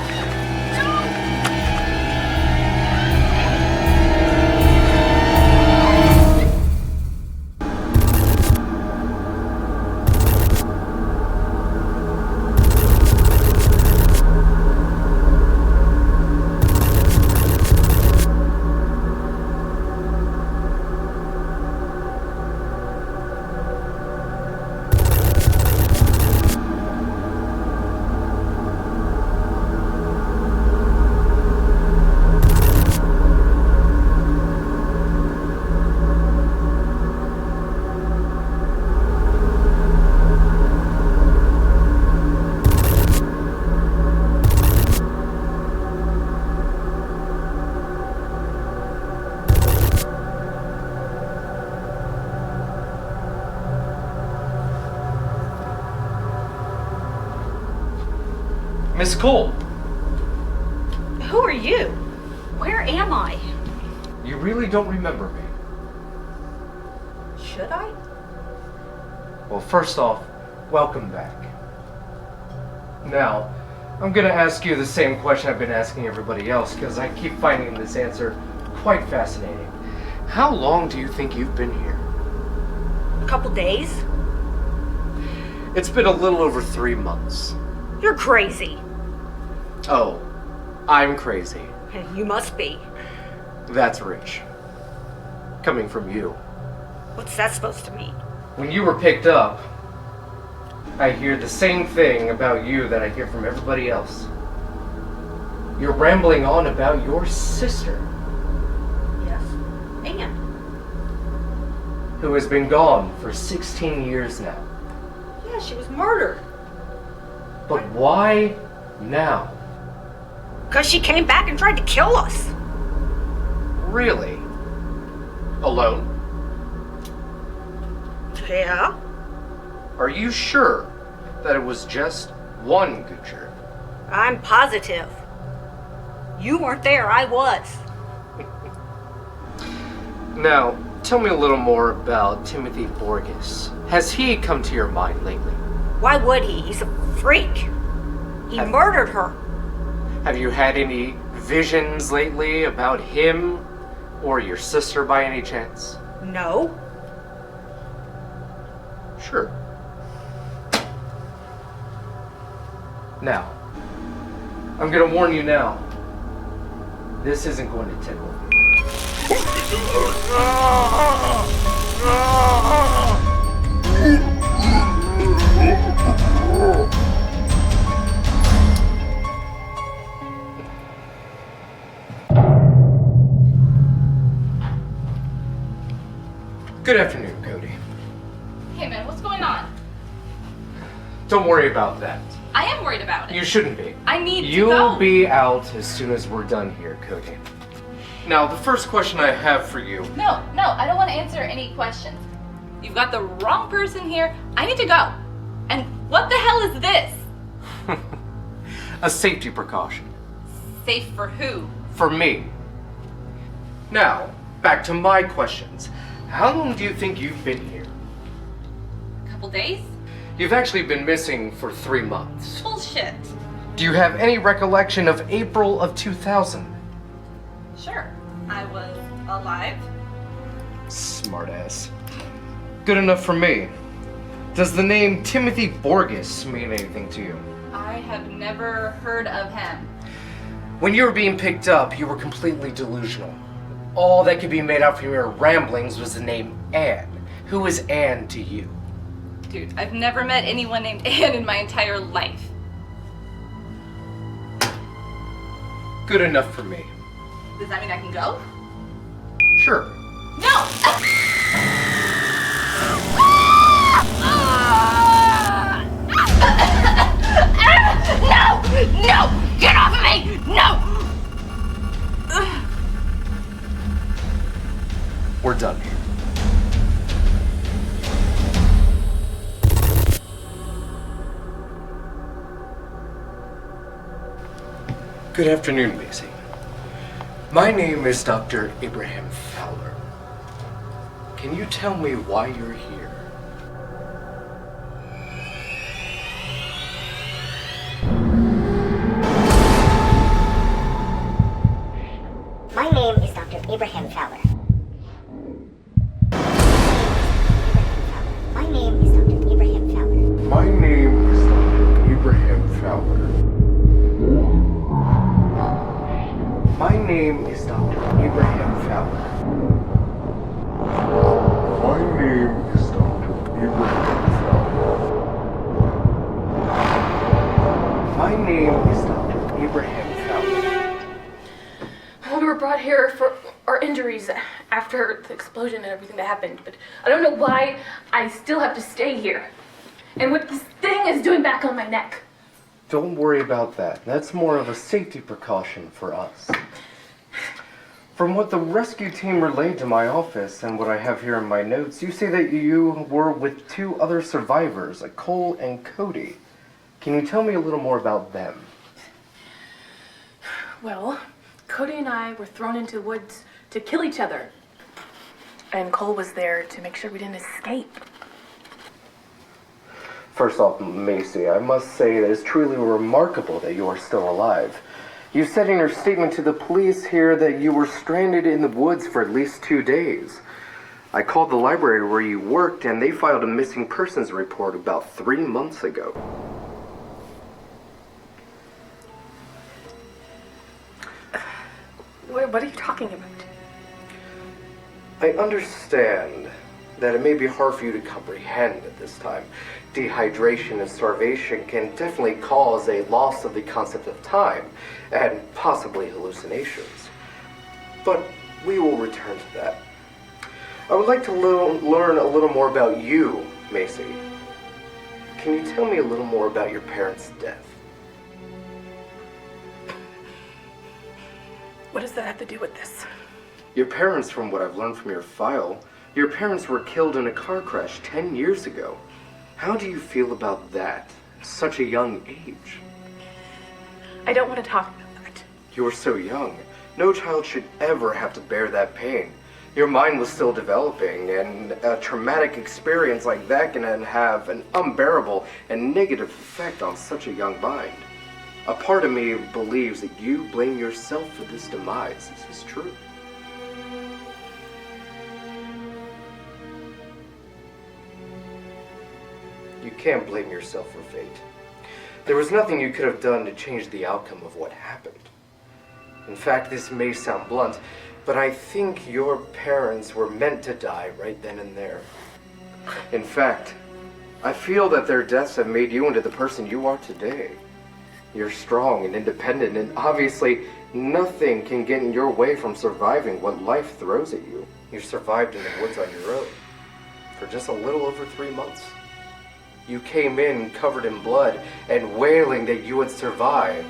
Miss Cole, Who are you? Where am I? you really don't remember me. Should I? Well, first off, welcome back. Now, I'm gonna ask you the same question I've been asking everybody else because I keep finding this answer quite fascinating. How long do you think you've been here? A couple days? It's been a little over 3 months. You're crazy. Oh, I'm crazy. You must be. That's rich. Coming from you. What's that supposed to mean? When you were picked up, I hear the same thing about you that I hear from everybody else. You're rambling on about your sister, Yes. And? who has been gone for 16 years now. Yeah, she was murdered. But why now? Because she came back and tried to kill us. Really? Alone? Yeah? Are you sure that it was just one Goocher? I'm positive. You weren't there, I was. Now, tell me a little more about Timothy Borges. Has he come to your mind lately? Why would he? He's a freak. He murdered her. Have you had any visions lately about him or your sister by any chance? No. Sure. Now, I'm gonna warn you now. This isn't going to tickle. Good afternoon, Cody. Hey man, what's going on? Don't worry about that. I am worried about it. You shouldn't be. I need to You'll go. be out as soon as we're done here, Cody. Now, the first question I have for you. No, I don't want to answer any questions. You've got the wrong person here. I need to go. And what the hell is this? A safety precaution. Safe for who? For me. Now, back to my questions. How long do you think you've been here? A couple days? You've actually been missing for 3 months. Bullshit. Do you have any recollection of April of 2000? Sure. I was alive. Smartass. Good enough for me. Does the name Timothy Borges mean anything to you? I have never heard of him. When you were being picked up, you were completely delusional. All that could be made out from your ramblings was the name Anne. Who is Anne to you? Dude, I've never met anyone named Anne in my entire life. Good enough for me. Does that mean I can go? Sure. No! No! Get off of me! No! We're done here. Good afternoon, Macy. My name is Dr. Abraham Fowler. Can you tell me why you're here? My name is Dr. Abraham Fowler. My name is Dr. Abraham Fowler. My name is Dr. Abraham Fowler. My name is Dr. Abraham Fowler. My name is Dr. Abraham Fowler. My name is Dr. Abraham Fowler. We were brought here for our injuries after the explosion and everything that happened, but I don't know why I still have to stay here. And what this thing is doing back on my neck. Don't worry about that. That's more of a safety precaution for us. From what the rescue team relayed to my office and what I have here in my notes, you say that you were with 2 other survivors, Cole and Cody. Can you tell me a little more about them? Well, Cody and I were thrown into the woods to kill each other. And Cole was there to make sure we didn't escape. First off, Macy, I must say that it's truly remarkable that you are still alive. You said in your statement to the police here that you were stranded in the woods for at least 2 days. I called the library where you worked and they filed a missing persons report about 3 months ago. What are you talking about? I understand that it may be hard for you to comprehend at this time. Dehydration and starvation can definitely cause a loss of the concept of time and possibly hallucinations. But we will return to that. I would like to learn a little more about you, Macy. Can you tell me a little more about your parents' death? What does that have to do with this? Your parents, from what I've learned from your file, your parents were killed in a car crash 10 years ago. How do you feel about that at such a young age? I don't want to talk about that. You were so young. No child should ever have to bear that pain. Your mind was still developing, and a traumatic experience like that can have an unbearable and negative effect on such a young mind. A part of me believes that you blame yourself for this demise. This is true. You can't blame yourself for fate. There was nothing you could have done to change the outcome of what happened. In fact, this may sound blunt, but I think your parents were meant to die right then and there. In fact, I feel that their deaths have made you into the person you are today. You're strong and independent, and obviously nothing can get in your way from surviving what life throws at you. You survived in the woods on your own for just a little over 3 months. You came in covered in blood and wailing that you had survived.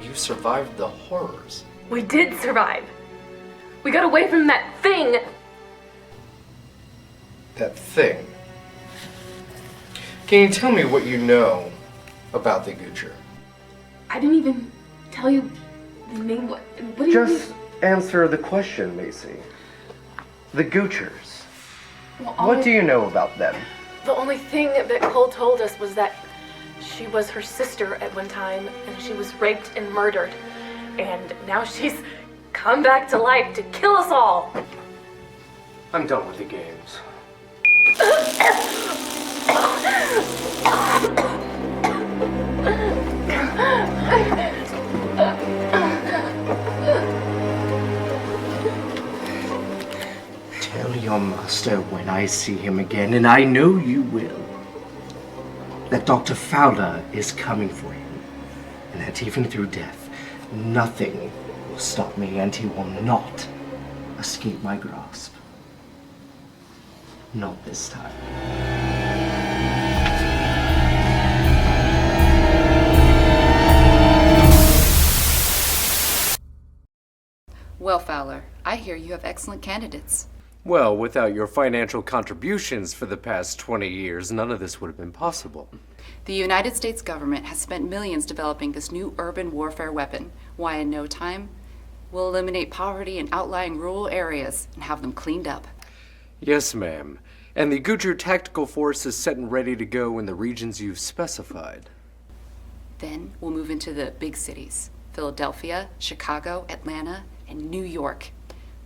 You survived the horrors. We did survive. We got away from that thing. That thing. Can you tell me what you know about the Goocher? I didn't even tell you the name. What do you Just mean? answer the question, Macy. The Goochers. Well, What do you know about them? The only thing that Cole told us was that she was her sister at one time, and she was raped and murdered. And now she's come back to life to kill us all. I'm done with the games. Tell your master when I see him again, and I know you will, that Dr. Fowler is coming for him, and that even through death, nothing will stop me, and he will not escape my grasp. Not this time. Well, Fowler, I hear you have excellent candidates. Well, without your financial contributions for the past 20 years, none of this would have been possible. The United States government has spent millions developing this new urban warfare weapon. Why, in no time, we'll eliminate poverty in outlying rural areas and have them cleaned up. Yes, ma'am. And the Goocher Tactical Force is set and ready to go in the regions you've specified. Then we'll move into the big cities: Philadelphia, Chicago, Atlanta, and New York.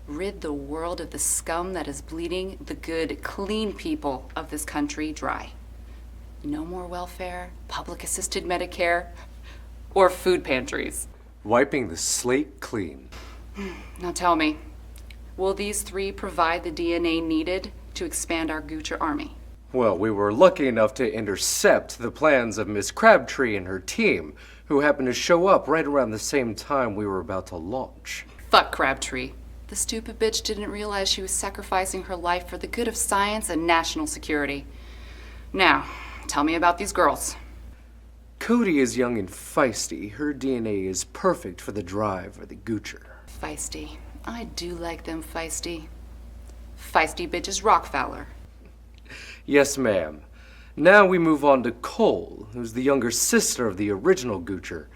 Rid the world of the scum that is bleeding the good, clean people of this country dry. No more welfare, public-assisted Medicare, or food pantries. Wiping the slate clean. Now tell me, will these three provide the DNA needed to expand our Goocher army? Well, we were lucky enough to intercept the plans of Miss Crabtree and her team, who happened to show up right around the same time we were about to launch. Fuck Crabtree. The stupid bitch didn't realize she was sacrificing her life for the good of science and national security. Now, tell me about these girls. Cody is young and feisty. Her DNA is perfect for the drive or the Goocher. Feisty. I do like them feisty. Feisty bitches rock, Fowler. Yes, ma'am. Now we move on to Cole, who's the younger sister of the original Goocher.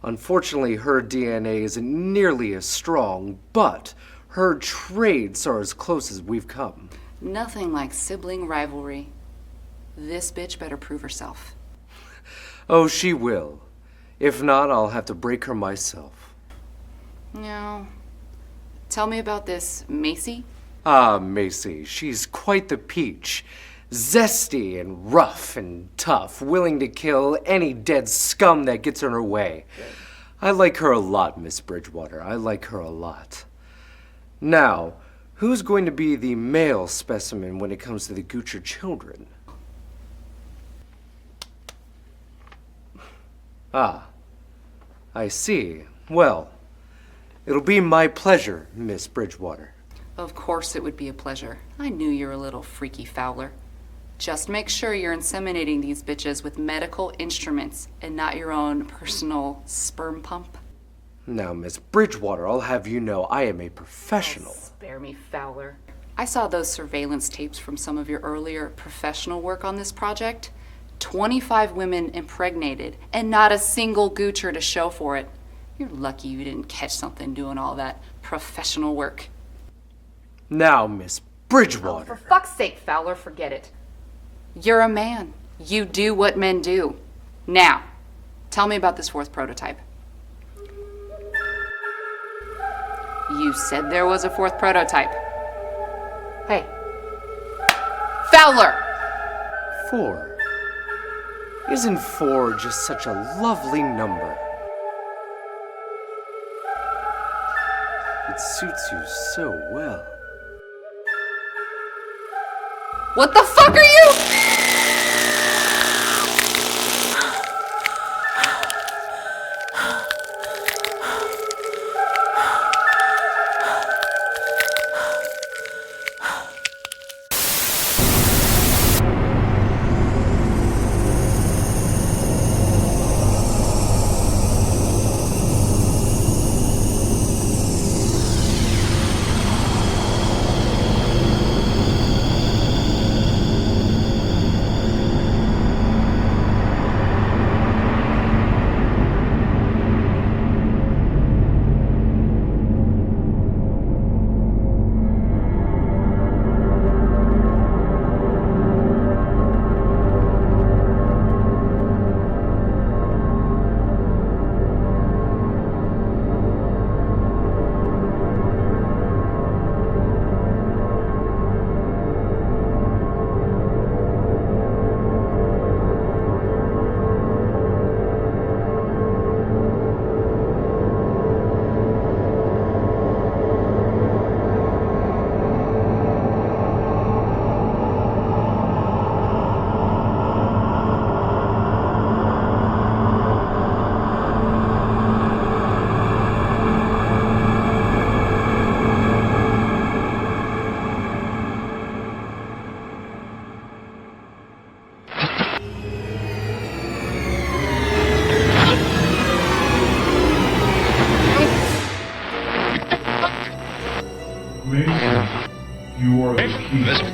Unfortunately, her DNA isn't nearly as strong, but her traits are as close as we've come. Nothing like sibling rivalry. This bitch better prove herself. Oh, she will. If not, I'll have to break her myself. No. Tell me about this Macy. Ah, Macy, she's quite the peach. Zesty and rough and tough, willing to kill any dead scum that gets in her way. I like her a lot, Miss Bridgewater. I like her a lot. Now, who's going to be the male specimen when it comes to the Goocher children? Ah, I see. Well, it'll be my pleasure, Miss Bridgewater. Of course it would be a pleasure. I knew you were a little freaky Fowler. Just make sure you're inseminating these bitches with medical instruments and not your own personal sperm pump. Now, Miss Bridgewater, I'll have you know I am a professional. Spare me, Fowler. I saw those surveillance tapes from some of your earlier professional work on this project. 25 women impregnated and not a single Goocher to show for it. You're lucky you didn't catch something doing all that professional work. Now, Miss Bridgewater. Oh, for fuck's sake, Fowler, forget it. You're a man. You do what men do. Now, tell me about this fourth prototype. You said there was a fourth prototype. Hey. Fowler! 4. Isn't 4 just such a lovely number? It suits you so well. What the fuck are you? Music.